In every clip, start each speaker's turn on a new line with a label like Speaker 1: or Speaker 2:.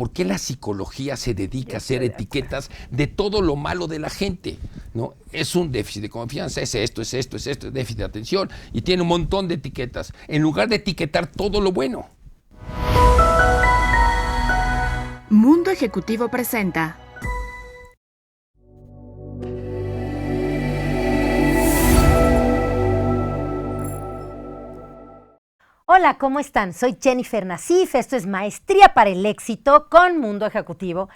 Speaker 1: ¿por qué la psicología se dedica a hacer etiquetas de todo lo malo de la gente? ¿No? Es un déficit de confianza, es esto, es déficit de atención, y tiene un montón de etiquetas, en lugar de etiquetar todo lo bueno.
Speaker 2: Mundo Ejecutivo presenta
Speaker 3: Hola, ¿cómo están? Soy Jennifer Nassif, esto es Maestría para el Éxito con Mundo Ejecutivo.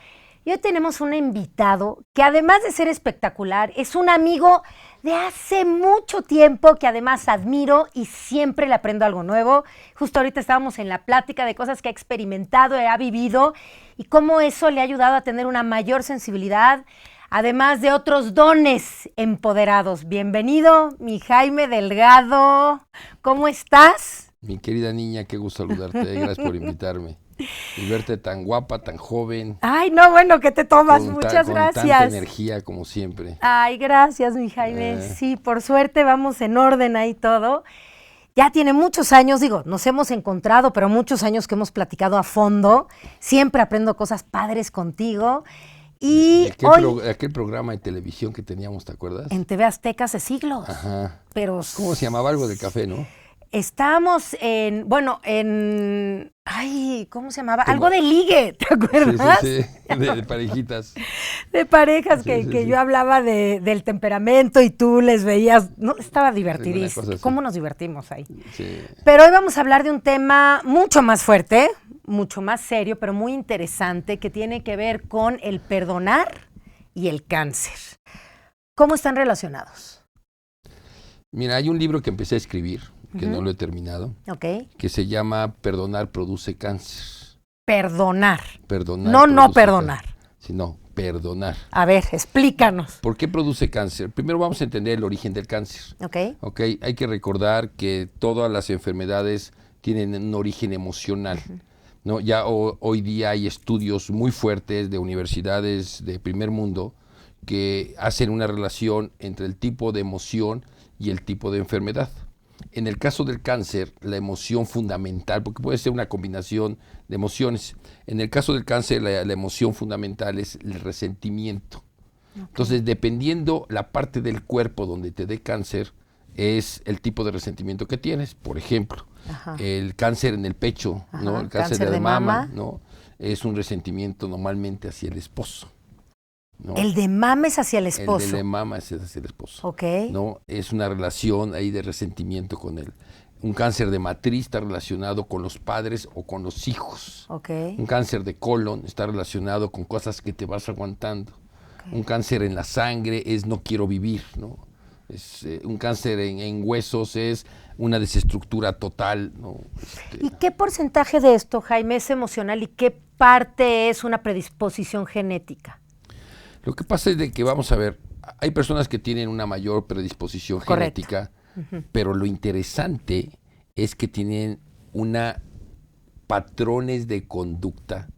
Speaker 3: Y hoy tenemos un invitado que, además de ser espectacular, es un amigo de hace mucho tiempo que además admiro y siempre le aprendo algo nuevo. Justo ahorita estábamos en la plática de cosas que ha experimentado, ha vivido y cómo eso le ha ayudado a tener una mayor sensibilidad, además de otros dones empoderados. Bienvenido, mi Jaime Delgado. ¿Cómo estás?
Speaker 1: Mi querida niña, qué gusto saludarte, gracias por invitarme. Y verte tan guapa, tan joven.
Speaker 3: Ay, no, bueno, ¿qué te tomas? Muchas gracias.
Speaker 1: Con tanta energía como siempre.
Speaker 3: Ay, gracias, mi Jaime. Sí, por suerte vamos en orden ahí todo. Ya tiene muchos años, digo, nos hemos encontrado, pero muchos años que hemos platicado a fondo. Siempre aprendo cosas padres contigo. Y
Speaker 1: aquel programa de televisión que teníamos, ¿te acuerdas?
Speaker 3: En TV Azteca hace siglos.
Speaker 1: Ajá.
Speaker 3: Pero
Speaker 1: ¿cómo se llamaba? Algo de café, ¿no?
Speaker 3: Estábamos ay, ¿cómo se llamaba? Algo de ligue, ¿te acuerdas?
Speaker 1: Sí, de parejitas.
Speaker 3: De parejas que yo hablaba del temperamento y tú les veías, no, estaba divertidísimo. ¿Cómo nos divertimos ahí?
Speaker 1: Sí.
Speaker 3: Pero hoy vamos a hablar de un tema mucho más fuerte, mucho más serio, pero muy interesante, que tiene que ver con el perdonar y el cáncer. ¿Cómo están relacionados?
Speaker 1: Mira, hay un libro que empecé a escribir, que no lo he terminado, que se llama Perdonar produce cáncer.
Speaker 3: Perdonar.
Speaker 1: Perdonar.
Speaker 3: No perdonar.
Speaker 1: Sino perdonar.
Speaker 3: A ver, explícanos.
Speaker 1: ¿Por qué produce cáncer? Primero vamos a entender el origen del cáncer. Ok. Hay que recordar que todas las enfermedades tienen un origen emocional. ¿No? Ya hoy día hay estudios muy fuertes de universidades de primer mundo que hacen una relación entre el tipo de emoción y el tipo de enfermedad. En el caso del cáncer, la emoción fundamental, porque puede ser una combinación de emociones, en el caso del cáncer la emoción fundamental es el resentimiento. Entonces, dependiendo la parte del cuerpo donde te dé cáncer, es el tipo de resentimiento que tienes. Por ejemplo, el cáncer en el pecho, ¿no? El cáncer de mama, ¿no? Es un resentimiento normalmente hacia el esposo. ¿No?
Speaker 3: El de mama es hacia el esposo.
Speaker 1: El de mama es hacia el esposo.
Speaker 3: Ok.
Speaker 1: ¿No? Es una relación ahí de resentimiento con él. Un cáncer de matriz está relacionado con los padres o con los hijos.
Speaker 3: Okay.
Speaker 1: Un cáncer de colon está relacionado con cosas que te vas aguantando. Okay. Un cáncer en la sangre es no quiero vivir, ¿no? Un cáncer en huesos es una desestructura total, ¿no?
Speaker 3: ¿Y qué porcentaje de esto, Jaime, es emocional y qué parte es una predisposición genética?
Speaker 1: Lo que pasa es de que, vamos a ver, hay personas que tienen una mayor predisposición genética, pero lo interesante es que tienen patrones de conducta,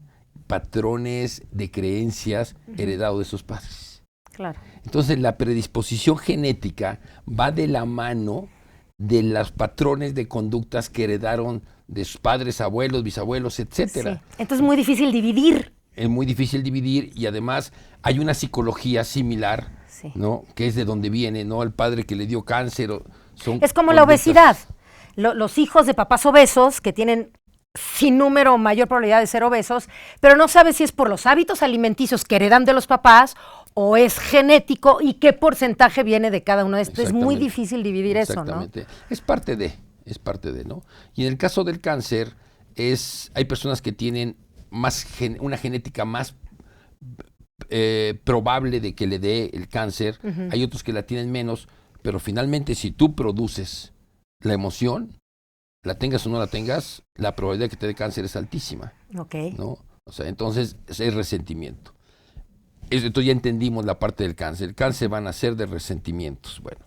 Speaker 1: patrones de creencias heredados de sus padres.
Speaker 3: Claro.
Speaker 1: Entonces, la predisposición genética va de la mano de los patrones de conductas que heredaron de sus padres, abuelos, bisabuelos, etcétera.
Speaker 3: Sí. Entonces, es muy difícil dividir.
Speaker 1: Es muy difícil dividir y además hay una psicología similar, ¿no? Que es de donde viene, ¿no? El padre que le dio cáncer.
Speaker 3: Es como la obesidad. Los hijos de papás obesos que tienen sin número mayor probabilidad de ser obesos, pero no sabes si es por los hábitos alimenticios que heredan de los papás o es genético y qué porcentaje viene de cada uno de estos. Es muy difícil dividir eso, ¿no?
Speaker 1: Exactamente. Es parte de, ¿no? Y en el caso del cáncer, hay personas que tienen una genética más probable de que le dé el cáncer, hay otros que la tienen menos, pero finalmente si tú produces la emoción, la tengas o no la tengas, la probabilidad de que te dé cáncer es altísima. ¿No? O sea, entonces es resentimiento. Entonces ya entendimos la parte del cáncer. El cáncer van a ser de resentimientos. Bueno,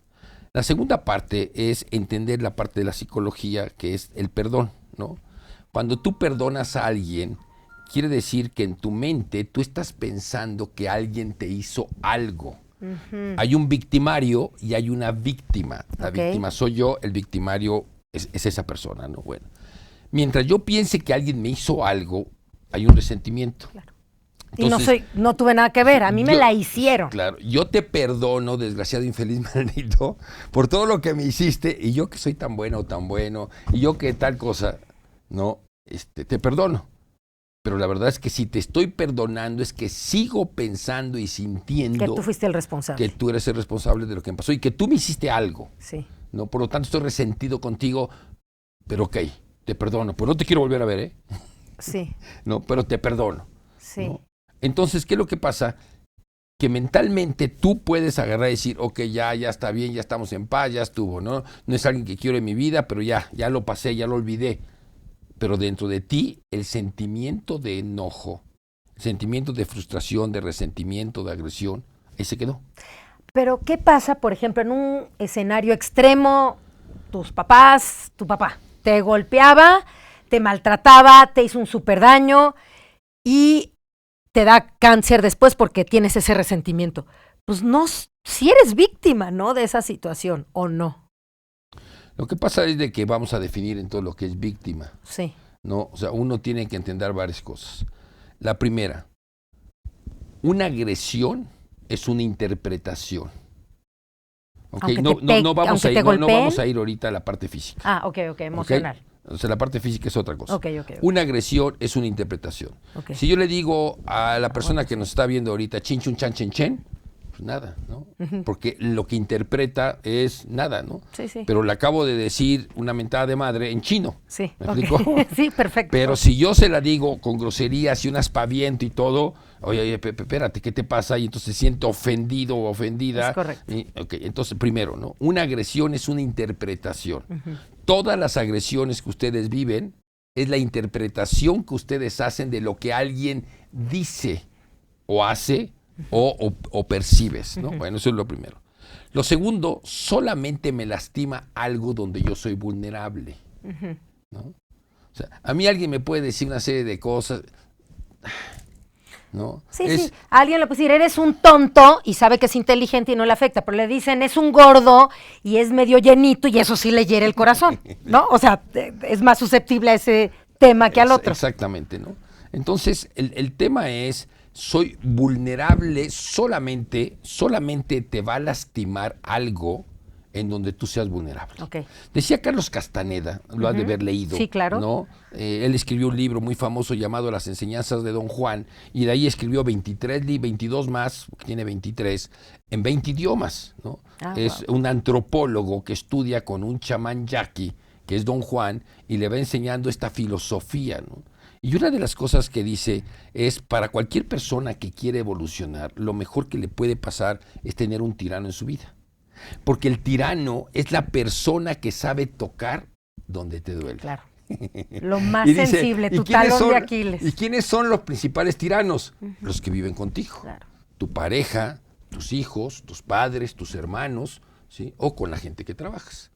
Speaker 1: la segunda parte es entender la parte de la psicología, que es el perdón, ¿no? Cuando tú perdonas a alguien, quiere decir que en tu mente tú estás pensando que alguien te hizo algo. Hay un victimario y hay una víctima. La víctima soy yo, el victimario es esa persona, ¿no? Bueno, mientras yo piense que alguien me hizo algo, hay un resentimiento.
Speaker 3: Claro.
Speaker 1: Entonces,
Speaker 3: y no tuve nada que ver, a mí me la hicieron.
Speaker 1: Claro, yo te perdono, desgraciado infeliz maldito, por todo lo que me hiciste, y yo que soy tan bueno, y yo que tal cosa, no, te perdono. Pero la verdad es que si te estoy perdonando es que sigo pensando y sintiendo
Speaker 3: que tú fuiste el responsable.
Speaker 1: Que tú eres el responsable de lo que me pasó y que tú me hiciste algo.
Speaker 3: Sí.
Speaker 1: No, por lo tanto estoy resentido contigo, pero ok, te perdono. Pues no te quiero volver a ver, ¿eh?
Speaker 3: Sí.
Speaker 1: No, pero te perdono.
Speaker 3: Sí.
Speaker 1: ¿No? Entonces, ¿qué es lo que pasa? Que mentalmente tú puedes agarrar y decir, ok, ya está bien, ya estamos en paz, ya estuvo, ¿no? No es alguien que quiero en mi vida, pero ya lo pasé, ya lo olvidé. Pero dentro de ti, el sentimiento de enojo, el sentimiento de frustración, de resentimiento, de agresión, ahí se quedó.
Speaker 3: Pero, ¿qué pasa, por ejemplo, en un escenario extremo? Tu papá te golpeaba, te maltrataba, te hizo un súper daño y te da cáncer después porque tienes ese resentimiento. Pues no, si eres víctima, ¿no? De esa situación, ¿o no?
Speaker 1: Lo que pasa es de que vamos a definir en todo lo que es víctima.
Speaker 3: Sí.
Speaker 1: ¿No? O sea, uno tiene que entender varias cosas. La primera, una agresión es una interpretación. ¿Okay? No vamos a ir ahorita a la parte física.
Speaker 3: Ah, ok, emocional.
Speaker 1: ¿Okay? O sea, la parte física es otra cosa.
Speaker 3: Okay.
Speaker 1: Una agresión es una interpretación.
Speaker 3: Okay.
Speaker 1: Si yo le digo a la persona que nos está viendo ahorita, chin, chun, chan, chen, chen, pues nada, ¿no? Uh-huh. Porque lo que interpreta es nada, ¿no?
Speaker 3: Sí.
Speaker 1: Pero le acabo de decir una mentada de madre en chino.
Speaker 3: Sí.
Speaker 1: ¿Me explico?
Speaker 3: Sí, perfecto.
Speaker 1: Pero si yo se la digo con groserías y un aspaviento y todo, oye, espérate, ¿qué te pasa? Y entonces se siente ofendido o ofendida.
Speaker 3: Es correcto.
Speaker 1: Entonces, primero, ¿no? Una agresión es una interpretación. Uh-huh. Todas las agresiones que ustedes viven es la interpretación que ustedes hacen de lo que alguien dice o hace o percibes, ¿no? Uh-huh. Bueno, eso es lo primero. Lo segundo, solamente me lastima algo donde yo soy vulnerable, uh-huh, ¿no? O sea, a mí alguien me puede decir una serie de cosas, ¿no?
Speaker 3: Sí. Alguien le puede decir, eres un tonto y sabe que es inteligente y no le afecta, pero le dicen, es un gordo y es medio llenito y eso sí le hiere el corazón, ¿no? O sea, es más susceptible a ese tema que al otro.
Speaker 1: Exactamente, ¿no? Entonces, el tema es, soy vulnerable, solamente te va a lastimar algo en donde tú seas vulnerable.
Speaker 3: Okay.
Speaker 1: Decía Carlos Castaneda, lo has de haber leído.
Speaker 3: Sí, claro.
Speaker 1: ¿No? Él escribió un libro muy famoso llamado Las enseñanzas de Don Juan, y de ahí escribió 22 más, tiene 23, en 20 idiomas, ¿no? Es un antropólogo que estudia con un chamán yaqui, que es Don Juan, y le va enseñando esta filosofía, ¿no? Y una de las cosas que dice es, para cualquier persona que quiere evolucionar, lo mejor que le puede pasar es tener un tirano en su vida. Porque el tirano es la persona que sabe tocar donde te duele.
Speaker 3: Claro. Lo más sensible, tu talón de Aquiles.
Speaker 1: ¿Y quiénes son los principales tiranos? Uh-huh. Los que viven contigo.
Speaker 3: Claro.
Speaker 1: Tu pareja, tus hijos, tus padres, tus hermanos, ¿sí? O con la gente que trabajas.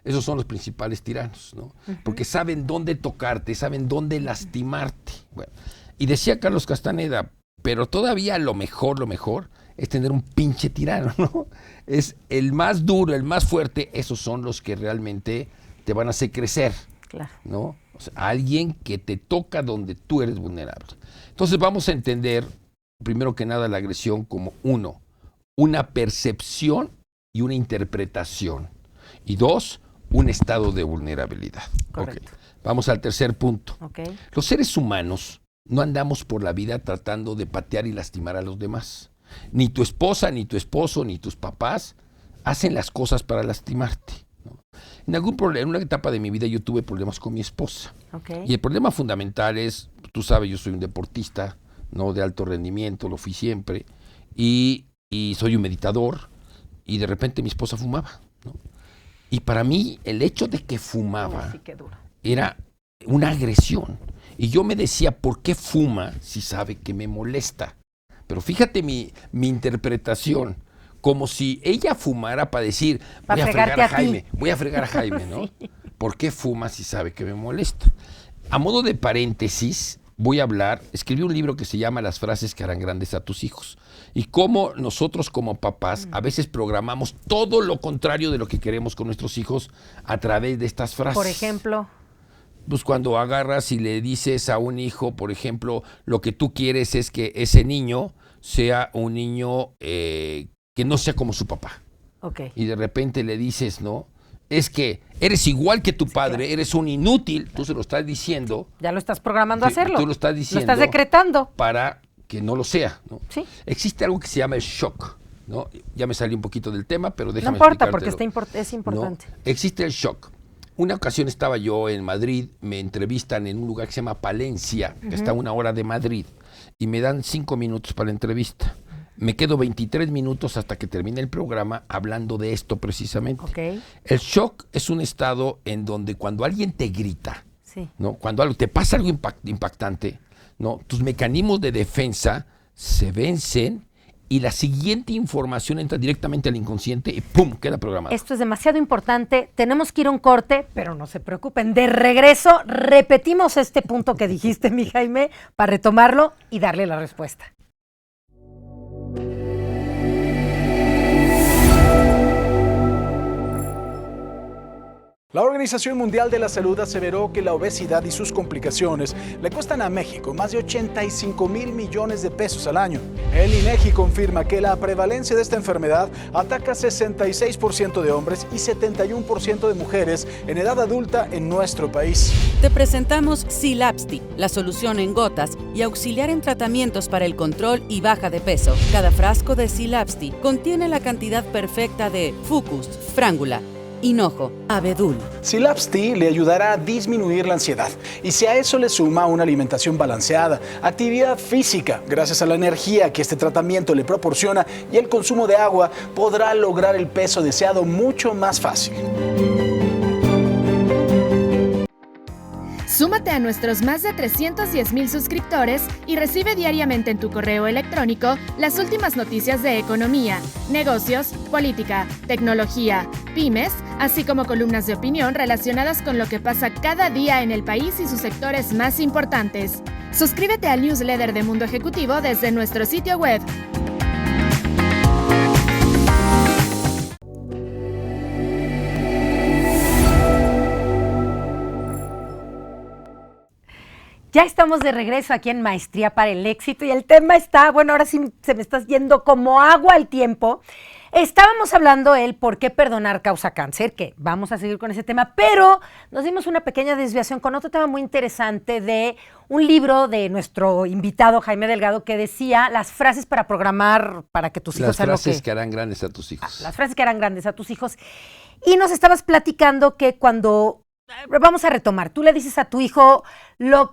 Speaker 1: Esos son los principales tiranos, ¿no? Uh-huh. Porque saben dónde tocarte, saben dónde lastimarte. Bueno, y decía Carlos Castaneda, pero todavía lo mejor es tener un pinche tirano, ¿no? Es el más duro, el más fuerte, esos son los que realmente te van a hacer crecer,
Speaker 3: claro,
Speaker 1: ¿no? O sea, alguien que te toca donde tú eres vulnerable. Entonces vamos a entender, primero que nada, la agresión como una percepción y una interpretación. Y 2, un estado de vulnerabilidad.
Speaker 3: Correcto.
Speaker 1: Okay. Vamos al tercer punto.
Speaker 3: Okay.
Speaker 1: Los seres humanos no andamos por la vida tratando de patear y lastimar a los demás. Ni tu esposa, ni tu esposo, ni tus papás hacen las cosas para lastimarte, ¿no? En una etapa de mi vida yo tuve problemas con mi esposa.
Speaker 3: Okay.
Speaker 1: Y el problema fundamental es, tú sabes, yo soy un deportista, ¿no? De alto rendimiento, lo fui siempre, y soy un meditador, y de repente mi esposa fumaba, ¿no? Y para mí el hecho de que fumaba era una agresión. Y yo me decía, ¿por qué fuma si sabe que me molesta? Pero fíjate mi interpretación, como si ella fumara para decir, voy a fregar a Jaime, ¿no? Sí. ¿Por qué fuma si sabe que me molesta? A modo de paréntesis, escribí un libro que se llama Las frases que harán grandes a tus hijos. Y cómo nosotros como papás a veces programamos todo lo contrario de lo que queremos con nuestros hijos a través de estas frases.
Speaker 3: Por ejemplo,
Speaker 1: Pues cuando agarras y le dices a un hijo, por ejemplo, lo que tú quieres es que ese niño sea un niño que no sea como su papá.
Speaker 3: Okay.
Speaker 1: Y de repente le dices, ¿no? Es que eres igual que tu padre, claro. Eres un inútil, tú se lo estás diciendo.
Speaker 3: Ya lo estás programando a hacerlo.
Speaker 1: Tú lo estás diciendo.
Speaker 3: Lo estás decretando.
Speaker 1: Para que no lo sea, ¿no?
Speaker 3: Sí.
Speaker 1: Existe algo que se llama el shock, ¿no? Ya me salí un poquito del tema, pero déjame
Speaker 3: No importa, porque es importante.
Speaker 1: ¿No? Existe el shock. Una ocasión estaba yo en Madrid, me entrevistan en un lugar que se llama Palencia, que está a 1 hora de Madrid, y me dan 5 minutos para la entrevista. Me quedo 23 minutos hasta que termine el programa hablando de esto precisamente.
Speaker 3: Okay.
Speaker 1: El shock es un estado en donde cuando alguien te grita,
Speaker 3: sí.
Speaker 1: ¿no? Cuando te pasa algo impactante, ¿no? Tus mecanismos de defensa se vencen y la siguiente información entra directamente al inconsciente y ¡pum!, queda programado.
Speaker 3: Esto es demasiado importante. Tenemos que ir a un corte, pero no se preocupen. De regreso, repetimos este punto que dijiste, mi Jaime, para retomarlo y darle la respuesta.
Speaker 4: La Organización Mundial de la Salud aseveró que la obesidad y sus complicaciones le cuestan a México más de 85 mil millones de pesos al año. El INEGI confirma que la prevalencia de esta enfermedad ataca 66% de hombres y 71% de mujeres en edad adulta en nuestro país.
Speaker 5: Te presentamos Silapsti, la solución en gotas y auxiliar en tratamientos para el control y baja de peso. Cada frasco de Silapsti contiene la cantidad perfecta de Fucus, Frángula, hinojo, abedul.
Speaker 4: Silapsti le ayudará a disminuir la ansiedad y si a eso le suma una alimentación balanceada, actividad física, gracias a la energía que este tratamiento le proporciona y el consumo de agua, podrá lograr el peso deseado mucho más fácil.
Speaker 2: Súmate a nuestros más de 310,000 suscriptores y recibe diariamente en tu correo electrónico las últimas noticias de economía, negocios, política, tecnología, pymes, así como columnas de opinión relacionadas con lo que pasa cada día en el país y sus sectores más importantes. Suscríbete al newsletter de Mundo Ejecutivo desde nuestro sitio web.
Speaker 3: Ya estamos de regreso aquí en Maestría para el Éxito y el tema está, bueno, ahora sí se me está yendo como agua el tiempo. Estábamos hablando el por qué perdonar causa cáncer, que vamos a seguir con ese tema, pero nos dimos una pequeña desviación con otro tema muy interesante de un libro de nuestro invitado Jaime Delgado que decía las frases para programar para que tus hijos
Speaker 1: sean las frases que harán grandes a tus hijos.
Speaker 3: Las frases que harán grandes a tus hijos. Y nos estabas platicando que cuando... Vamos a retomar. Tú le dices a tu hijo lo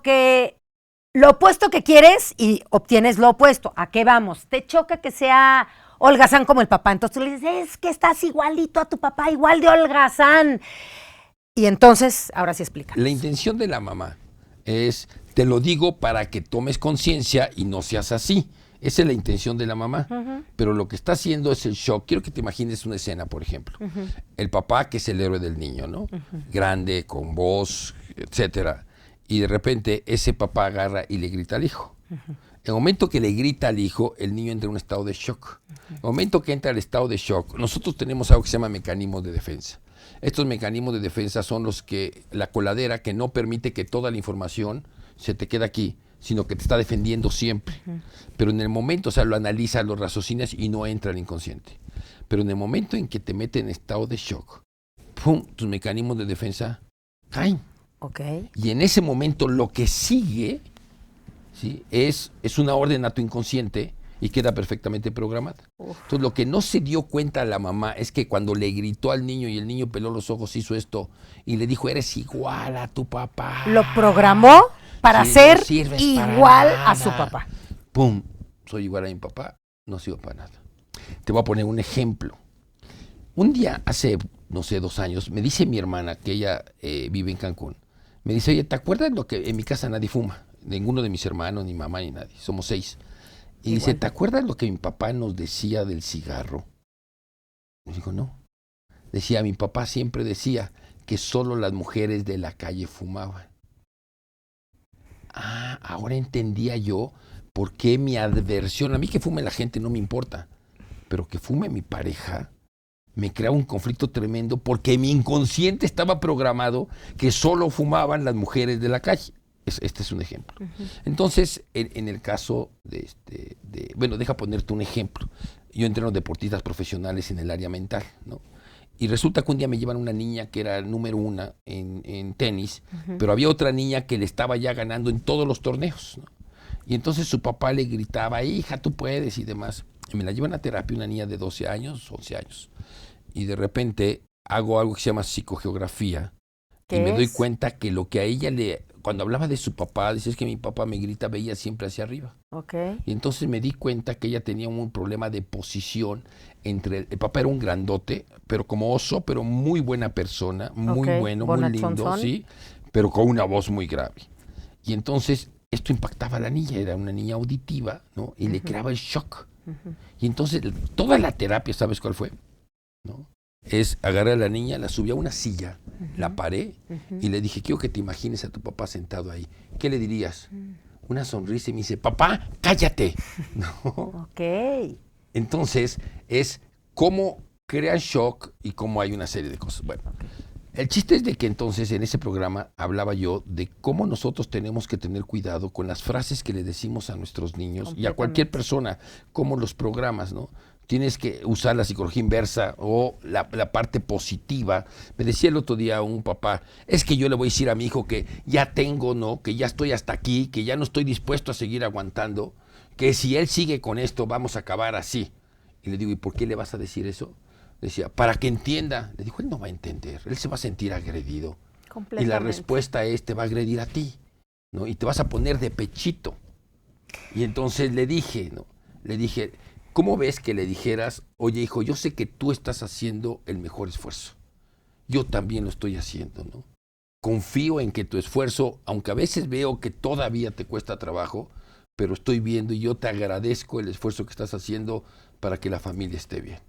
Speaker 3: opuesto que quieres y obtienes lo opuesto. ¿A qué vamos? Te choca que sea holgazán como el papá. Entonces tú le dices, es que estás igualito a tu papá, igual de holgazán. Y entonces, ahora sí explica.
Speaker 1: La intención de la mamá es, te lo digo para que tomes conciencia y no seas así. Esa es la intención de la mamá. Uh-huh. Pero lo que está haciendo es el shock. Quiero que te imagines una escena, por ejemplo. Uh-huh. El papá, que es el héroe del niño, ¿no? Uh-huh. Grande, con voz, etcétera. Y de repente ese papá agarra y le grita al hijo. Uh-huh. El momento que le grita al hijo, el niño entra en un estado de shock. Uh-huh. El momento que entra al estado de shock, nosotros tenemos algo que se llama mecanismos de defensa. Estos mecanismos de defensa son los que, la coladera que no permite que toda la información se te quede aquí, sino que te está defendiendo siempre. Uh-huh. Pero en el momento, o sea, lo analizas, lo raciocinas y no entra al inconsciente. Pero en el momento en que te mete en estado de shock, ¡pum!, tus mecanismos de defensa caen.
Speaker 3: Okay.
Speaker 1: Y en ese momento lo que sigue, ¿sí?, es una orden a tu inconsciente y queda perfectamente programada. Entonces, lo que no se dio cuenta la mamá es que cuando le gritó al niño y el niño peló los ojos, hizo esto y le dijo, eres igual a tu papá.
Speaker 3: Lo programó para ser igual a su papá.
Speaker 1: ¡Pum! Soy igual a mi papá, no sirvo para nada. Te voy a poner un ejemplo. Un día, hace, no sé, 2 años, me dice mi hermana, que ella vive en Cancún, me dice, oye, ¿te acuerdas lo que en mi casa nadie fuma? Ninguno de mis hermanos, ni mamá, ni nadie. Somos 6. Y dice, ¿te acuerdas lo que mi papá nos decía del cigarro? Y digo, no. Decía, mi papá siempre decía que solo las mujeres de la calle fumaban. Ah, ahora entendía yo por qué mi adversión, a mí que fume la gente no me importa, pero que fume mi pareja me creaba un conflicto tremendo porque mi inconsciente estaba programado que solo fumaban las mujeres de la calle. Este es un ejemplo. Entonces, en el caso bueno, deja ponerte un ejemplo. Yo entreno deportistas profesionales en el área mental, ¿no? Y resulta que un día me llevan una niña que era número 1 en tenis, pero había otra niña que le estaba ya ganando en todos los torneos, ¿no? Y entonces su papá le gritaba, hija, tú puedes y demás. Y me la llevan a terapia una niña de 12 años, 11 años. Y de repente hago algo que se llama psicogeografía. Y me doy cuenta que lo que a ella cuando hablaba de su papá, dice, es que mi papá me grita, veía siempre hacia arriba. Y entonces me di cuenta que ella tenía un problema de posición el papá era un grandote, pero como oso, pero muy buena persona, muy bueno, muy lindo, sí, pero con una voz muy grave. Y entonces esto impactaba a la niña, era una niña auditiva, ¿no? Y le creaba el shock. Y entonces toda la terapia, ¿sabes cuál fue? ¿No? Es agarrar a la niña, la subí a una silla, la paré y le dije, quiero que te imagines a tu papá sentado ahí. ¿Qué le dirías? Una sonrisa y me dice, papá, cállate. ¿No? Entonces, es cómo crea shock y cómo hay una serie de cosas. Bueno, el chiste es de que entonces en ese programa hablaba yo de cómo nosotros tenemos que tener cuidado con las frases que le decimos a nuestros niños y a cualquier persona, como los programas, ¿no? Tienes que usar la psicología inversa o la parte positiva. Me decía el otro día un papá, es que yo le voy a decir a mi hijo que ya tengo, ¿no? Que ya estoy hasta aquí, que ya no estoy dispuesto a seguir aguantando, que si él sigue con esto vamos a acabar así. Y le digo, ¿y por qué le vas a decir eso? Decía, para que entienda. Le digo, él no va a entender, él se va a sentir agredido. Y la respuesta es, te va a agredir a ti, ¿no? Y te vas a poner de pechito. Y entonces le dije, ¿cómo ves que le dijeras, oye hijo, yo sé que tú estás haciendo el mejor esfuerzo? Yo también lo estoy haciendo, ¿no? Confío en que tu esfuerzo, aunque a veces veo que todavía te cuesta trabajo, pero estoy viendo y yo te agradezco el esfuerzo que estás haciendo para que la familia esté bien,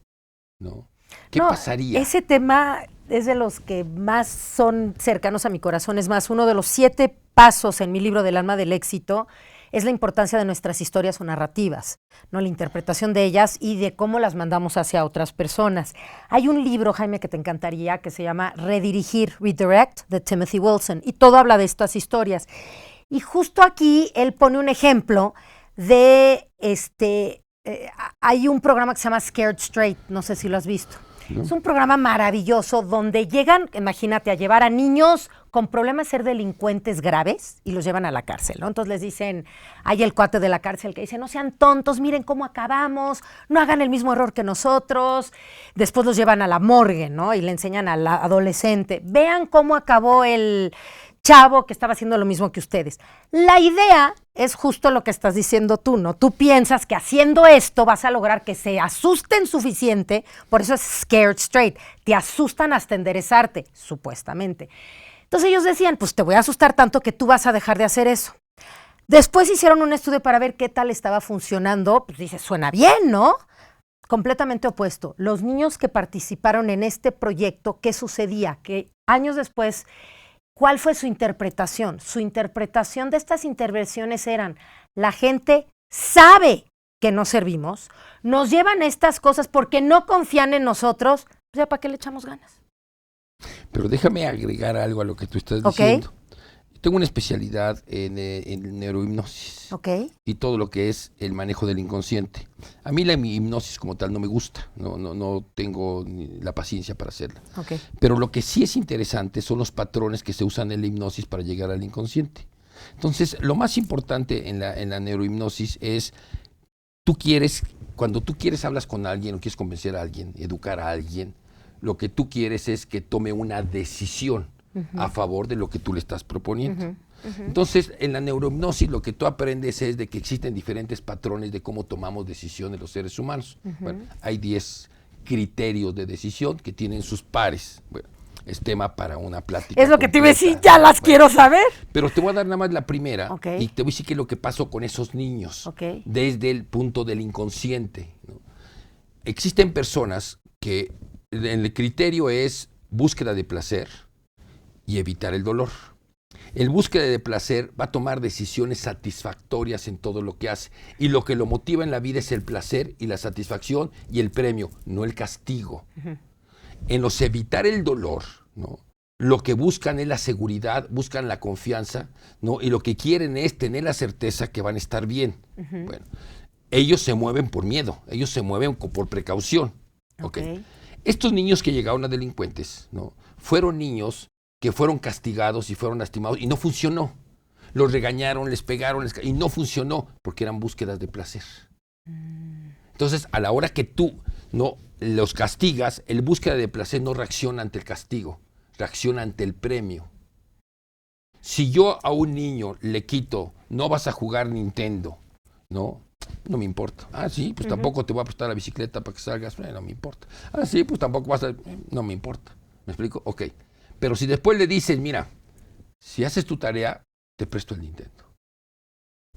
Speaker 1: ¿no? ¿Qué pasaría?
Speaker 3: Ese tema es de los que más son cercanos a mi corazón. Es más, uno de los 7 pasos en mi libro del alma del éxito es la importancia de nuestras historias o narrativas, ¿no? La interpretación de ellas y de cómo las mandamos hacia otras personas. Hay un libro, Jaime, que te encantaría, que se llama Redirigir, Redirect, de Timothy Wilson, y todo habla de estas historias. Y justo aquí él pone un ejemplo de hay un programa que se llama Scared Straight, no sé si lo has visto. ¿No? Es un programa maravilloso donde llegan, imagínate, a llevar a niños con problemas de ser delincuentes graves y los llevan a la cárcel, ¿no? Entonces les dicen, hay el cuate de la cárcel que dice, no sean tontos, miren cómo acabamos, no hagan el mismo error que nosotros. Después los llevan a la morgue, ¿no? Y le enseñan al adolescente, vean cómo acabó el chavo que estaba haciendo lo mismo que ustedes. La idea es justo lo que estás diciendo tú, ¿no? Tú piensas que haciendo esto vas a lograr que se asusten suficiente, por eso es Scared Straight, te asustan hasta enderezarte, supuestamente. Entonces ellos decían, pues te voy a asustar tanto que tú vas a dejar de hacer eso. Después hicieron un estudio para ver qué tal estaba funcionando, pues dices, suena bien, ¿no? Completamente opuesto. Los niños que participaron en este proyecto, ¿qué sucedía? Que años después, ¿cuál fue su interpretación? Su interpretación de estas intervenciones eran, la gente sabe que no servimos, nos llevan estas cosas porque no confían en nosotros, pues ya para qué le echamos ganas.
Speaker 1: Pero déjame agregar algo a lo que tú estás diciendo. Tengo una especialidad en neurohipnosis y todo lo que es el manejo del inconsciente. A mí la hipnosis como tal no me gusta, no tengo la paciencia para hacerla. Pero lo que sí es interesante son los patrones que se usan en la hipnosis para llegar al inconsciente. Entonces, lo más importante en la neurohipnosis es, cuando tú quieres hablas con alguien o quieres convencer a alguien, educar a alguien, lo que tú quieres es que tome una decisión a favor de lo que tú le estás proponiendo. Entonces, en la neurohipnosis lo que tú aprendes es de que existen diferentes patrones de cómo tomamos decisiones los seres humanos. Bueno, hay 10 criterios de decisión que tienen sus pares. Bueno, es tema para una plática.
Speaker 3: Es lo que te iba a decir, ya las quiero saber.
Speaker 1: Pero te voy a dar nada más la primera y te voy a decir qué es lo que pasó con esos niños desde el punto del inconsciente, ¿no? Existen personas que el criterio es búsqueda de placer y evitar el dolor. El búsqueda de placer va a tomar decisiones satisfactorias en todo lo que hace. Y lo que lo motiva en la vida es el placer y la satisfacción y el premio, no el castigo. en los evitar el dolor, ¿no? Lo que buscan es la seguridad, buscan la confianza, ¿no? Y lo que quieren es tener la certeza que van a estar bien. Bueno, ellos se mueven por miedo, ellos se mueven por precaución. Okay. Estos niños que llegaron a delincuentes, ¿no? Fueron niños que fueron castigados y fueron lastimados y no funcionó. Los regañaron, les pegaron y no funcionó porque eran búsquedas de placer. Entonces, a la hora que tú no los castigas, el búsqueda de placer no reacciona ante el castigo, reacciona ante el premio. Si yo a un niño le quito, no vas a jugar Nintendo, no me importa. Ah, sí, pues tampoco te voy a prestar la bicicleta para que salgas, no me importa. Ah, sí, pues tampoco vas a... no me importa. ¿Me explico? Ok. Pero si después le dices, mira, si haces tu tarea, te presto el Nintendo.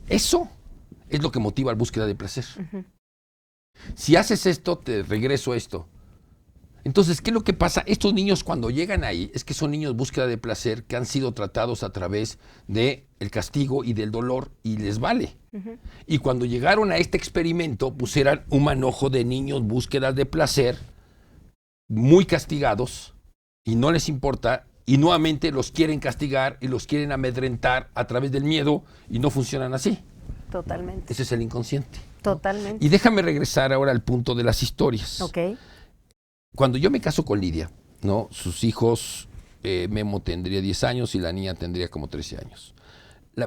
Speaker 1: Eso es lo que motiva la búsqueda de placer. Si haces esto, te regreso esto. Entonces, ¿qué es lo que pasa? Estos niños cuando llegan ahí, es que son niños de búsqueda de placer que han sido tratados a través del castigo y del dolor y les vale. Y cuando llegaron a este experimento, pues eran un manojo de niños búsquedas de placer, muy castigados, y no les importa, y nuevamente los quieren castigar y los quieren amedrentar a través del miedo, y no funcionan así.
Speaker 3: Totalmente.
Speaker 1: Ese es el inconsciente.
Speaker 3: Totalmente.
Speaker 1: Y déjame regresar ahora al punto de las historias.
Speaker 3: Ok.
Speaker 1: Cuando yo me caso con Lidia, ¿no? Sus hijos, Memo tendría 10 años y la niña tendría como 13 años.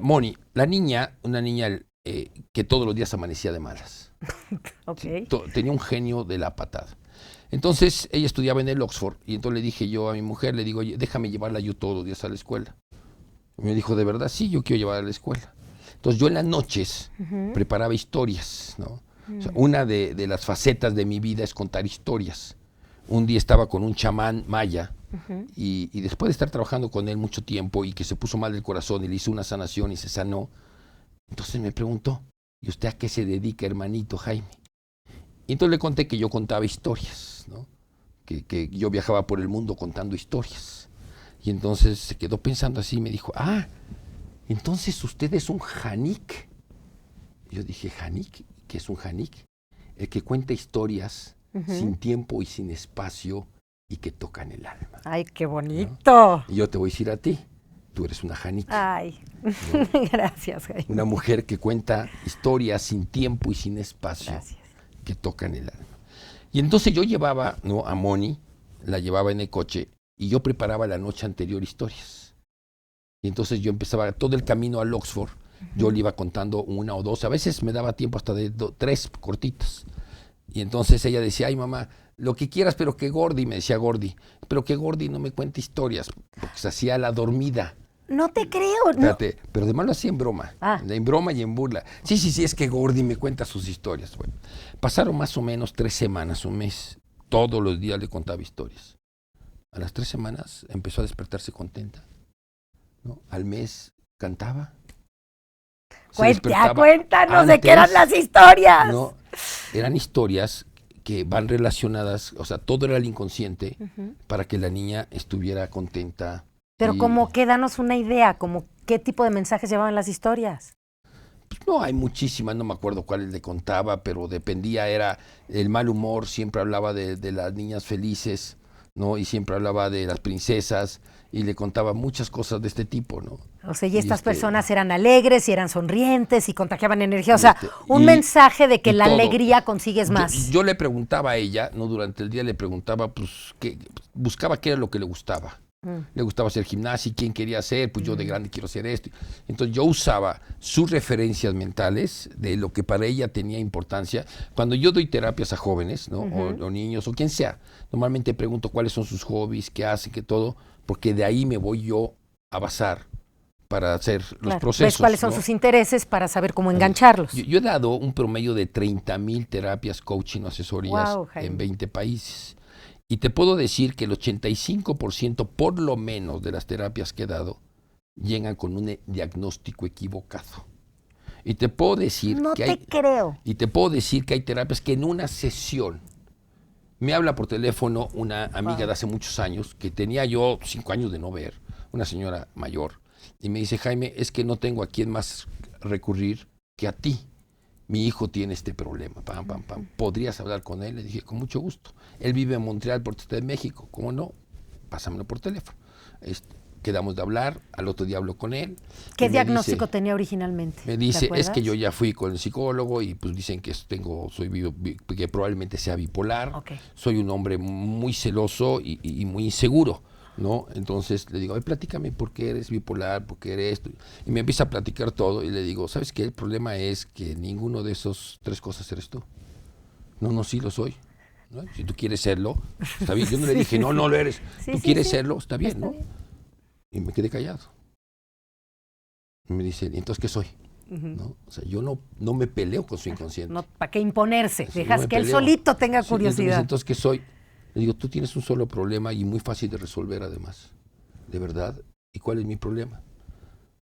Speaker 1: Moni, la niña, una niña que todos los días amanecía de malas.
Speaker 3: Okay.
Speaker 1: Tenía un genio de la patada. Entonces, ella estudiaba en el Oxford y entonces le dije yo a mi mujer, le digo, oye, déjame llevarla yo todos los días a la escuela. Y me dijo, ¿de verdad? Sí, yo quiero llevarla a la escuela. Entonces, yo en las noches preparaba historias, ¿no? O sea, una de las facetas de mi vida es contar historias. Un día estaba con un chamán maya y después de estar trabajando con él mucho tiempo y que se puso mal del corazón y le hizo una sanación y se sanó, entonces me preguntó, ¿y usted a qué se dedica, hermanito Jaime? Y entonces le conté que yo contaba historias, ¿no? Que yo viajaba por el mundo contando historias. Y entonces se quedó pensando así y me dijo, entonces usted es un janik. Yo dije, ¿janik? ¿Qué es un janik? El que cuenta historias sin tiempo y sin espacio y que tocan el alma.
Speaker 3: ¡Ay, qué bonito!
Speaker 1: ¿No? Y yo te voy a decir a ti, tú eres una janik.
Speaker 3: ¡Ay!
Speaker 1: ¿No?
Speaker 3: Gracias, Jaime.
Speaker 1: Una mujer que cuenta historias sin tiempo y sin espacio.
Speaker 3: Gracias.
Speaker 1: Que tocan el alma. Y entonces yo llevaba, ¿no? A Moni, la llevaba en el coche y yo preparaba la noche anterior historias. Y entonces yo empezaba todo el camino al Oxford, yo le iba contando una o dos, a veces me daba tiempo hasta de 3 cortitas. Y entonces ella decía, ay mamá, lo que quieras, pero que Gordy, me decía Gordy, pero que Gordy no me cuente historias, porque se hacía la dormida.
Speaker 3: No te creo.
Speaker 1: Espérate,
Speaker 3: no.
Speaker 1: pero además lo hacía en broma, en broma y en burla. Sí, es que Gordy me cuenta sus historias. Bueno, pasaron más o menos 3 semanas, un mes, todos los días le contaba historias. A las 3 semanas empezó a despertarse contenta, ¿no? Al mes cantaba.
Speaker 3: Cuéntanos de qué eran las historias.
Speaker 1: No, eran historias que van relacionadas, o sea, todo era el inconsciente para que la niña estuviera contenta.
Speaker 3: Pero como que danos una idea, como qué tipo de mensajes llevaban las historias.
Speaker 1: Pues no, hay muchísimas, no me acuerdo cuáles le contaba, pero dependía, era el mal humor, siempre hablaba de las niñas felices, ¿no? Y siempre hablaba de las princesas y le contaba muchas cosas de este tipo, ¿no?
Speaker 3: O sea, y estas personas eran alegres y eran sonrientes y contagiaban energía. O sea, un mensaje de que la alegría consigues más.
Speaker 1: Yo le preguntaba a ella, ¿no? Durante el día le preguntaba, pues, buscaba qué era lo que le gustaba. Le gustaba hacer gimnasia, quién quería hacer, pues yo de grande quiero hacer esto. Entonces yo usaba sus referencias mentales de lo que para ella tenía importancia. Cuando yo doy terapias a jóvenes, ¿no? O niños, o quien sea, normalmente pregunto cuáles son sus hobbies, qué hacen, qué todo, porque de ahí me voy yo a basar para hacer los procesos.
Speaker 3: ¿Ves cuáles son sus intereses para saber cómo engancharlos?
Speaker 1: Yo he dado un promedio de 30,000 terapias, coaching o asesorías en 20 países. Y te puedo decir que el 85% por lo menos de las terapias que he dado llegan con un diagnóstico equivocado. Y te puedo decir Y te puedo decir que hay terapias que en una sesión me habla por teléfono una amiga de hace muchos años que tenía yo 5 años de no ver, una señora mayor, y me dice, Jaime, es que no tengo a quién más recurrir que a ti. mi hijo tiene este problema, pam, pam, pam. ¿Podrías hablar con él? Le dije, con mucho gusto. Él vive en Montreal, por de México. ¿Cómo no? Pásamelo por teléfono. Quedamos de hablar, al otro día hablo con él.
Speaker 3: ¿Qué diagnóstico tenía originalmente?
Speaker 1: Me dice, es que yo ya fui con el psicólogo y pues dicen que que probablemente sea bipolar. Okay. Soy un hombre muy celoso y muy inseguro, ¿no? Entonces le digo, a ver, platícame por qué eres bipolar, por qué eres esto. Y me empieza a platicar todo y le digo, ¿sabes qué? El problema es que ninguno de esos 3 cosas eres tú. No, sí lo soy. ¿No? Si tú quieres serlo, está bien. Yo no le dije, no lo eres. Sí, tú quieres serlo, está bien, ¿no? Bien. Y me quedé callado. Y me dice, ¿entonces qué soy? ¿No? O sea, yo no me peleo con su inconsciente.
Speaker 3: No, ¿para qué imponerse? Dejas que él solito tenga curiosidad.
Speaker 1: Entonces, ¿qué soy? Le digo, tú tienes un solo problema y muy fácil de resolver además. ¿De verdad? ¿Y cuál es mi problema?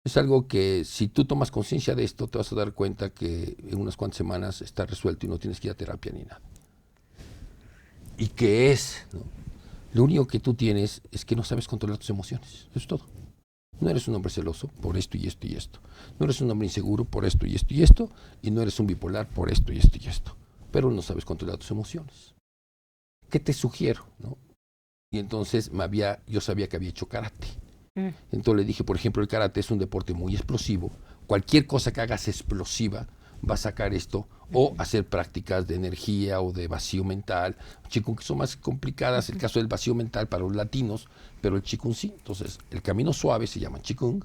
Speaker 1: Es algo que si tú tomas conciencia de esto, te vas a dar cuenta que en unas cuantas semanas está resuelto y no tienes que ir a terapia ni nada. ¿Y qué es? ¿No? Lo único que tú tienes es que no sabes controlar tus emociones. Eso es todo. No eres un hombre celoso por esto y esto y esto. No eres un hombre inseguro por esto y esto y esto. Y no eres un bipolar por esto y esto y esto. Pero no sabes controlar tus emociones. ¿Qué te sugiero? ¿No? Y entonces yo sabía que había hecho karate. Entonces le dije, por ejemplo, el karate es un deporte muy explosivo. Cualquier cosa que hagas explosiva va a sacar esto, o hacer prácticas de energía o de vacío mental, Qigong, que son más complicadas, el caso del vacío mental para los latinos, pero el Qigong sí. Entonces, el camino suave se llama Qigong,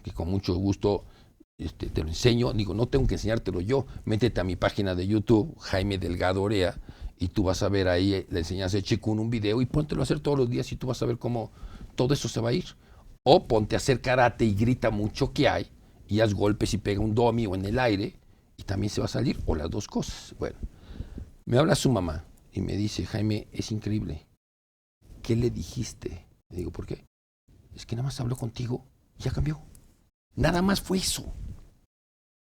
Speaker 1: que con mucho gusto te lo enseño. Digo, no tengo que enseñártelo yo, métete a mi página de YouTube, Jaime Delgado Orea, y tú vas a ver ahí la enseñanza de Qigong, un video, y póntelo a hacer todos los días y tú vas a ver cómo todo eso se va a ir. O ponte a hacer karate y grita mucho que hay, y haz golpes y pega un domi o en el aire, y también se va a salir, o las dos cosas. Bueno, me habla su mamá y me dice, Jaime, es increíble. ¿Qué le dijiste? Le digo, ¿por qué? Es que nada más habló contigo y ya cambió. Nada más fue eso.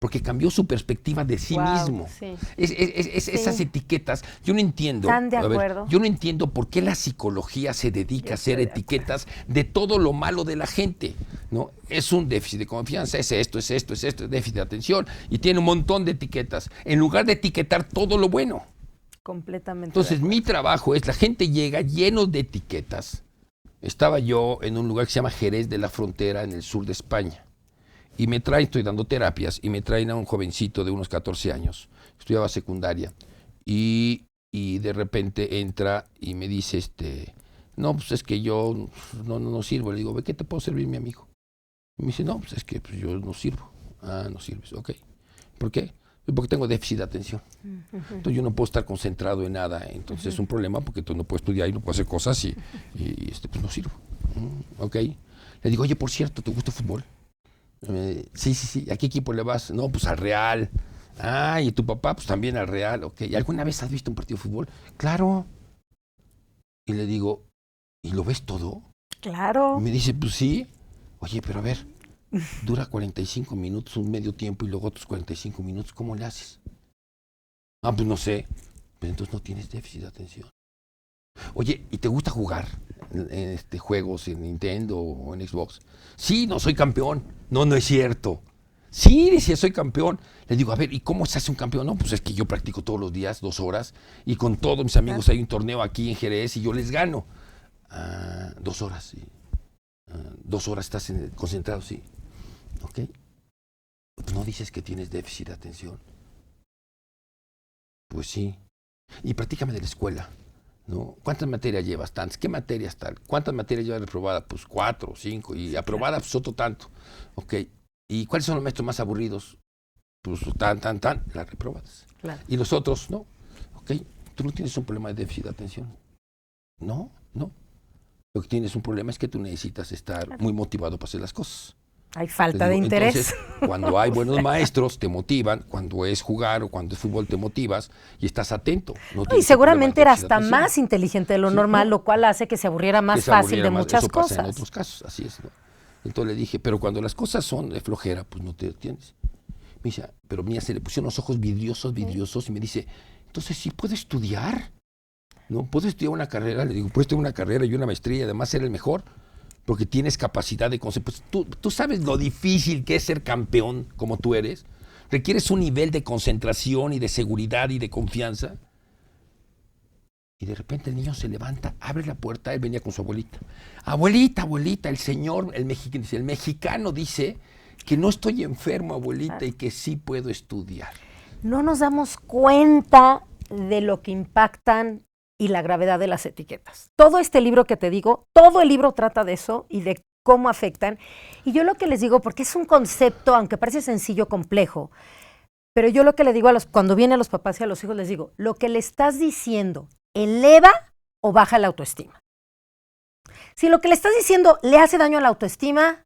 Speaker 1: Porque cambió su perspectiva de sí mismo. Sí. Esas etiquetas, yo no entiendo.
Speaker 3: ¿Están de acuerdo?
Speaker 1: Yo no entiendo por qué la psicología se dedica a hacer etiquetas de todo lo malo de la gente, ¿no? Es un déficit de confianza, es esto, es déficit de atención, y tiene un montón de etiquetas, en lugar de etiquetar todo lo bueno.
Speaker 3: Completamente.
Speaker 1: Entonces, mi trabajo es, la gente llega lleno de etiquetas. Estaba yo en un lugar que se llama Jerez de la Frontera, en el sur de España. Y me traen, estoy dando terapias, y me traen a un jovencito de unos 14 años, estudiaba secundaria, y de repente entra y me dice, no, pues es que yo no sirvo. Le digo, ¿qué te puedo servir, mi amigo? Y me dice, no, pues es que yo no sirvo. Ah, no sirves, ok. ¿Por qué? Porque tengo déficit de atención. Entonces yo no puedo estar concentrado en nada, entonces es un problema porque tú no puedes estudiar y no puedes hacer cosas y pues no sirvo. Ok. Le digo, oye, por cierto, ¿te gusta el fútbol? Sí. ¿A qué equipo le vas? No, pues al Real. Ah, ¿y tu papá? Pues también al Real. Ok. ¿Y alguna vez has visto un partido de fútbol? Claro. Y le digo, ¿y lo ves todo?
Speaker 3: Claro.
Speaker 1: Y me dice, pues sí. Oye, pero a ver, dura 45 minutos, un medio tiempo, y luego otros 45 minutos. ¿Cómo le haces? Ah, pues no sé. Pero entonces no tienes déficit de atención. Oye, ¿y te gusta jugar en juegos en Nintendo o en Xbox? Sí, no soy campeón. No es cierto. Sí, decía, soy campeón. Le digo, a ver, ¿y cómo se hace un campeón? No, pues es que yo practico todos los días, 2 horas, y con todos mis amigos hay un torneo aquí en Jerez y yo les gano. 2 horas, sí. 2 horas estás concentrado, sí. Ok. Pues no dices que tienes déficit de atención. Pues sí. Y platícame de la escuela, ¿no? ¿Cuántas materias llevas? Tantas. ¿Qué materias tal? ¿Cuántas materias llevas reprobadas? Pues 4 o 5. Y aprobada, pues otro tanto. Ok. ¿Y cuáles son los maestros más aburridos? Pues tan, las reprobadas. Claro. Y los otros, no. Ok. Tú no tienes un problema de déficit de atención. No. Lo que tienes un problema es que tú necesitas estar muy motivado para hacer las cosas.
Speaker 3: Hay falta de interés.
Speaker 1: Entonces, cuando hay buenos maestros, te motivan. Cuando es jugar o cuando es fútbol, te motivas y estás atento.
Speaker 3: Y seguramente era hasta más inteligente de lo normal, lo cual hace que se aburriera más fácil de muchas
Speaker 1: eso
Speaker 3: cosas.
Speaker 1: Pasa en otros casos, así es, ¿no? Entonces le dije, pero cuando las cosas son de flojera, pues no te detienes. Me dice, pero mira, se le pusieron los ojos vidriosos, y me dice, entonces sí puedo estudiar. ¿No? ¿Puedo estudiar una carrera? Le digo, puedes estudiar una carrera y una maestría y además ser el mejor, porque tienes capacidad de concepto. Pues tú sabes lo difícil que es ser campeón como tú eres. requieres un nivel de concentración y de seguridad y de confianza. Y de repente el niño se levanta, abre la puerta, él venía con su abuelita. Abuelita, abuelita, el mexicano dice que no estoy enfermo, abuelita, y que sí puedo estudiar.
Speaker 3: No nos damos cuenta de lo que impactan y la gravedad de las etiquetas. Todo este libro que te digo, todo el libro trata de eso y de cómo afectan. Y yo lo que les digo, porque es un concepto, aunque parece sencillo, complejo, pero yo lo que le digo cuando vienen a los papás y a los hijos, les digo, lo que le estás diciendo eleva o baja la autoestima. Si lo que le estás diciendo le hace daño a la autoestima,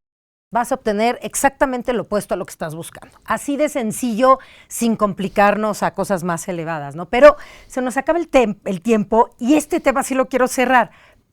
Speaker 3: vas a obtener exactamente lo opuesto a lo que estás buscando. Así de sencillo, sin complicarnos a cosas más elevadas, ¿no? Pero se nos acaba el tiempo y este tema sí lo quiero cerrar.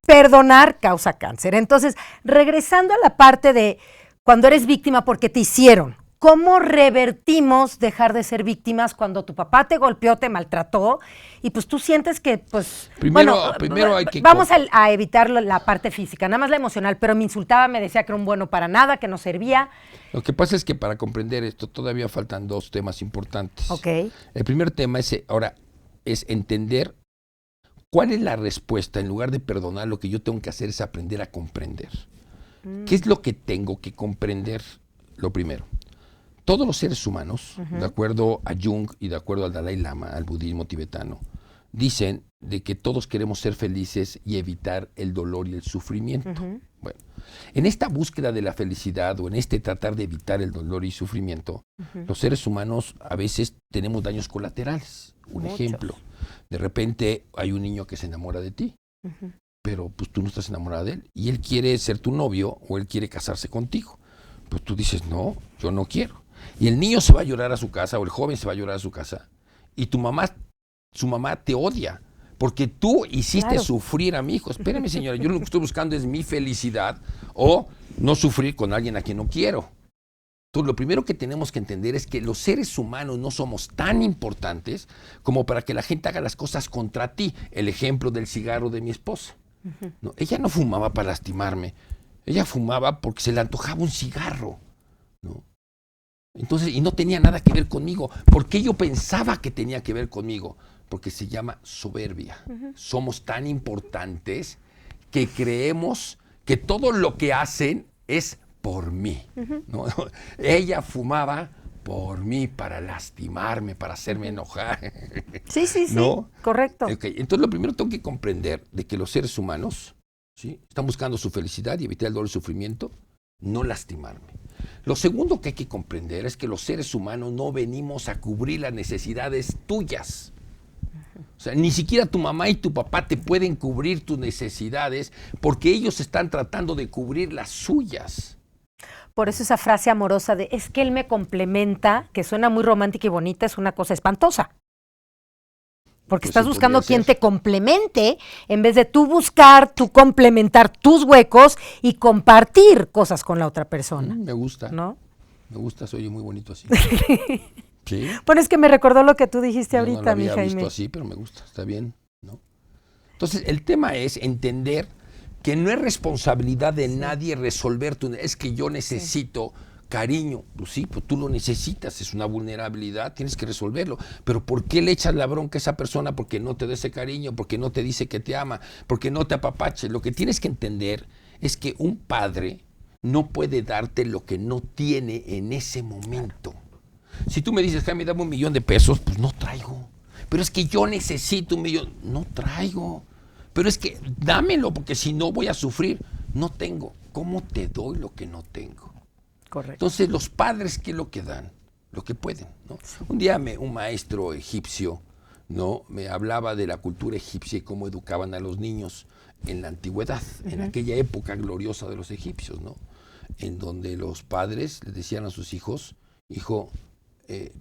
Speaker 3: Perdonar causa cáncer. Entonces, regresando a la parte de cuando eres víctima porque te hicieron, ¿cómo revertimos dejar de ser víctimas cuando tu papá te golpeó, te maltrató y pues tú sientes que, pues,
Speaker 1: primero hay que...
Speaker 3: Vamos a evitar la parte física, nada más la emocional, pero me insultaba, me decía que era un bueno para nada, que no servía.
Speaker 1: Lo que pasa es que para comprender esto todavía faltan dos temas importantes.
Speaker 3: Ok.
Speaker 1: El primer tema es entender cuál es la respuesta. En lugar de perdonar, lo que yo tengo que hacer es aprender a comprender. ¿Qué es lo que tengo que comprender? Lo primero. Todos los seres humanos, de acuerdo a Jung y de acuerdo al Dalai Lama, al budismo tibetano, dicen de que todos queremos ser felices y evitar el dolor y el sufrimiento. Bueno, en esta búsqueda de la felicidad o en este tratar de evitar el dolor y sufrimiento, los seres humanos a veces tenemos daños colaterales. Un ejemplo, de repente hay un niño que se enamora de ti, pero pues tú no estás enamorada de él y él quiere ser tu novio o él quiere casarse contigo. Pues tú dices, no, yo no quiero. Y el niño se va a llorar a su casa o el joven se va a llorar a su casa y su mamá te odia porque tú hiciste sufrir a mi hijo. Espérame, señora, yo lo que estoy buscando es mi felicidad o no sufrir con alguien a quien no quiero. Entonces, lo primero que tenemos que entender es que los seres humanos no somos tan importantes como para que la gente haga las cosas contra ti. El ejemplo del cigarro de mi esposa. No, ella no fumaba para lastimarme. Ella fumaba porque se le antojaba un cigarro, ¿no? Entonces, y no tenía nada que ver conmigo. ¿Por qué yo pensaba que tenía que ver conmigo? Porque se llama soberbia. Somos tan importantes que creemos que todo lo que hacen es por mí, ¿no? Ella fumaba por mí, para lastimarme, para hacerme enojar.
Speaker 3: Sí, ¿no? Correcto.
Speaker 1: Okay. Entonces, lo primero tengo que comprender de que los seres humanos, ¿sí?, están buscando su felicidad y evitar el dolor y el sufrimiento, no lastimarme. Lo segundo que hay que comprender es que los seres humanos no venimos a cubrir las necesidades tuyas. O sea, ni siquiera tu mamá y tu papá te pueden cubrir tus necesidades porque ellos están tratando de cubrir las suyas.
Speaker 3: Por eso esa frase amorosa de es que él me complementa, que suena muy romántica y bonita, es una cosa espantosa. Porque
Speaker 1: Pues
Speaker 3: estás
Speaker 1: sí,
Speaker 3: buscando
Speaker 1: podría
Speaker 3: quien
Speaker 1: ser.
Speaker 3: te complemente en vez de tú buscar, tú complementar tus huecos y compartir cosas con la otra persona.
Speaker 1: Me gusta,
Speaker 3: ¿No?
Speaker 1: me gusta, se oye muy bonito así. Sí.
Speaker 3: Bueno, es que me recordó lo que tú dijiste
Speaker 1: Yo no
Speaker 3: ahorita,
Speaker 1: lo
Speaker 3: mi
Speaker 1: había
Speaker 3: Jaime.
Speaker 1: visto así, pero me gusta, está bien, ¿no? Entonces, el tema es entender que no es responsabilidad de nadie resolver es que yo necesito cariño. Pues sí, pues tú lo necesitas, es una vulnerabilidad, tienes que resolverlo. Pero ¿por qué le echas la bronca a esa persona? Porque no te da ese cariño, porque no te dice que te ama, porque no te apapache. Lo que tienes que entender es que un padre no puede darte lo que no tiene en ese momento. Si tú me dices, Jaime, dame $1 millón, pues no traigo. Pero es que yo necesito $1 millón, no traigo. Pero es que dámelo, porque si no voy a sufrir. No tengo. ¿Cómo te doy lo que no tengo?
Speaker 3: Correcto.
Speaker 1: Entonces, los padres, ¿qué es lo que dan? Lo que pueden, ¿no? Un día un maestro egipcio, ¿no?, me hablaba de la cultura egipcia y cómo educaban a los niños en la antigüedad, en aquella época gloriosa de los egipcios, ¿no?, en donde los padres les decían a sus hijos, hijo,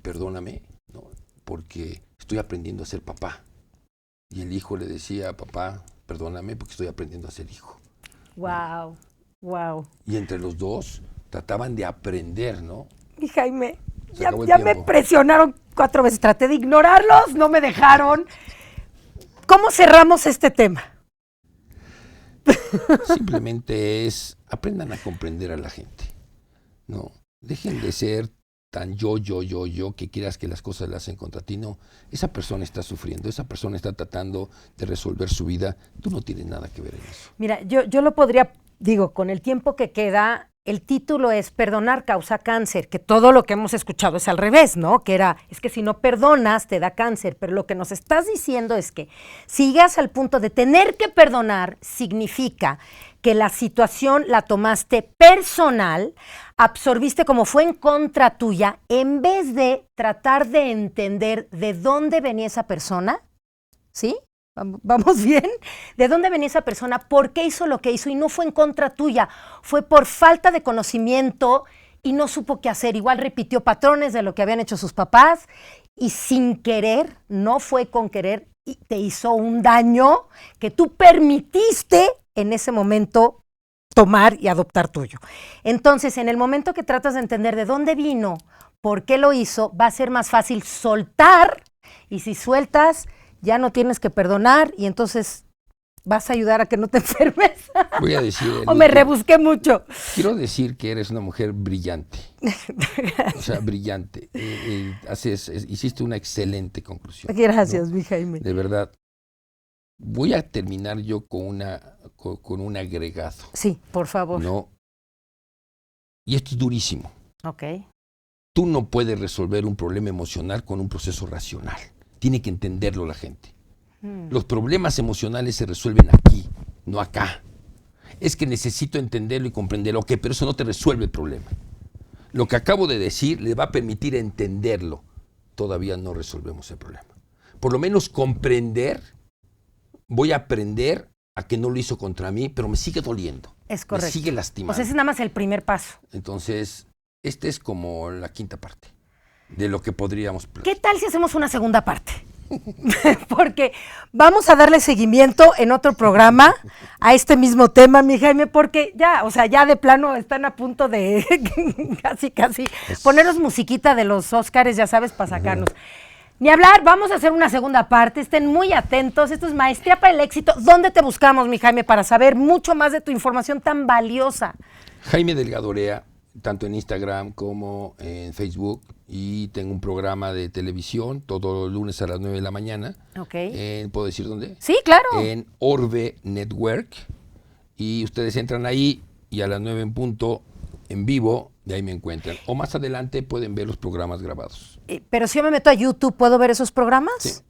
Speaker 1: perdóname, ¿no?, porque estoy aprendiendo a ser papá. Y el hijo le decía, papá, perdóname porque estoy aprendiendo a ser hijo.
Speaker 3: Wow, wow.
Speaker 1: Y entre los dos trataban de aprender, ¿no?
Speaker 3: Mi Jaime,
Speaker 1: Se
Speaker 3: ya
Speaker 1: acabó el
Speaker 3: me
Speaker 1: tiempo.
Speaker 3: presionaron 4 veces. Traté de ignorarlos, no me dejaron. ¿Cómo cerramos este tema?
Speaker 1: Simplemente aprendan a comprender a la gente, ¿no? Dejen de ser tan yo, que quieras que las cosas las hacen contra ti. No, esa persona está sufriendo, esa persona está tratando de resolver su vida. Tú no tienes nada que ver en eso.
Speaker 3: Mira, yo lo podría, con el tiempo que queda, el título es Perdonar causa cáncer, que todo lo que hemos escuchado es al revés, ¿no? Es que si no perdonas te da cáncer, pero lo que nos estás diciendo es que si llegas al punto de tener que perdonar, significa que la situación la tomaste personal, absorbiste como fue en contra tuya, en vez de tratar de entender de dónde venía esa persona, ¿sí? ¿Vamos bien? ¿De dónde venía esa persona? ¿Por qué hizo lo que hizo? Y no fue en contra tuya, fue por falta de conocimiento y no supo qué hacer. Igual repitió patrones de lo que habían hecho sus papás y sin querer, no fue con querer, y te hizo un daño que tú permitiste en ese momento tomar y adoptar tuyo. Entonces, en el momento que tratas de entender de dónde vino, por qué lo hizo, va a ser más fácil soltar, y si sueltas, ya no tienes que perdonar y entonces vas a ayudar a que no te enfermes.
Speaker 1: Voy a decir...
Speaker 3: O me rebusqué mucho.
Speaker 1: Quiero decir que eres una mujer brillante. O sea, brillante. Hiciste una excelente conclusión.
Speaker 3: Gracias, mi Jaime.
Speaker 1: De verdad. Voy a terminar yo con un agregado.
Speaker 3: Sí, por favor.
Speaker 1: ¿No? Y esto es durísimo.
Speaker 3: Ok.
Speaker 1: Tú no puedes resolver un problema emocional con un proceso racional. Tiene que entenderlo la gente. Los problemas emocionales se resuelven aquí, no acá. Es que necesito entenderlo y comprenderlo. Ok, pero eso no te resuelve el problema. Lo que acabo de decir le va a permitir entenderlo. Todavía no resolvemos el problema. Por lo menos comprender, voy a aprender a que no lo hizo contra mí, pero me sigue doliendo.
Speaker 3: Es correcto.
Speaker 1: Me sigue lastimando.
Speaker 3: Pues ese es nada más el primer paso.
Speaker 1: Entonces, este es como la quinta parte de lo que podríamos plantear.
Speaker 3: ¿Qué tal si hacemos una segunda parte? Porque vamos a darle seguimiento en otro programa a este mismo tema, mi Jaime, porque ya de plano están a punto de casi ponernos musiquita de los Óscares, ya sabes, para sacarnos. Ni hablar, vamos a hacer una segunda parte, estén muy atentos. Esto es Maestría para el Éxito. ¿Dónde te buscamos, mi Jaime, para saber mucho más de tu información tan valiosa?
Speaker 1: Jaime Delgado Orea, tanto en Instagram como en Facebook, y tengo un programa de televisión todos los lunes a las 9 de la mañana.
Speaker 3: Okay.
Speaker 1: ¿Puedo decir dónde?
Speaker 3: Sí, claro.
Speaker 1: En Orbe Network, y ustedes entran ahí y a las 9 en punto, en vivo, de ahí me encuentran. O más adelante pueden ver los programas grabados.
Speaker 3: Pero si yo me meto a YouTube, ¿puedo ver esos programas?
Speaker 1: Sí.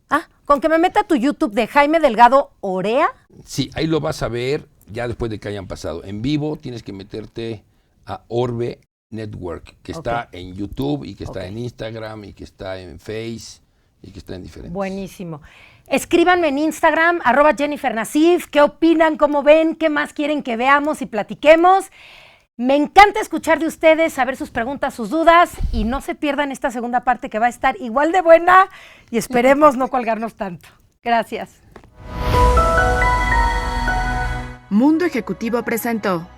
Speaker 3: Con que me meta a tu YouTube de Jaime Delgado Orea.
Speaker 1: Sí, ahí lo vas a ver ya después de que hayan pasado. En vivo tienes que meterte a Orbe Network, que está en YouTube y que está en Instagram y que está en Face y que está en diferentes.
Speaker 3: Buenísimo. Escríbanme en Instagram, @JenniferNasif, qué opinan, cómo ven, qué más quieren que veamos y platiquemos. Me encanta escuchar de ustedes, saber sus preguntas, sus dudas, y no se pierdan esta segunda parte que va a estar igual de buena y esperemos no colgarnos tanto. Gracias.
Speaker 2: Mundo Ejecutivo presentó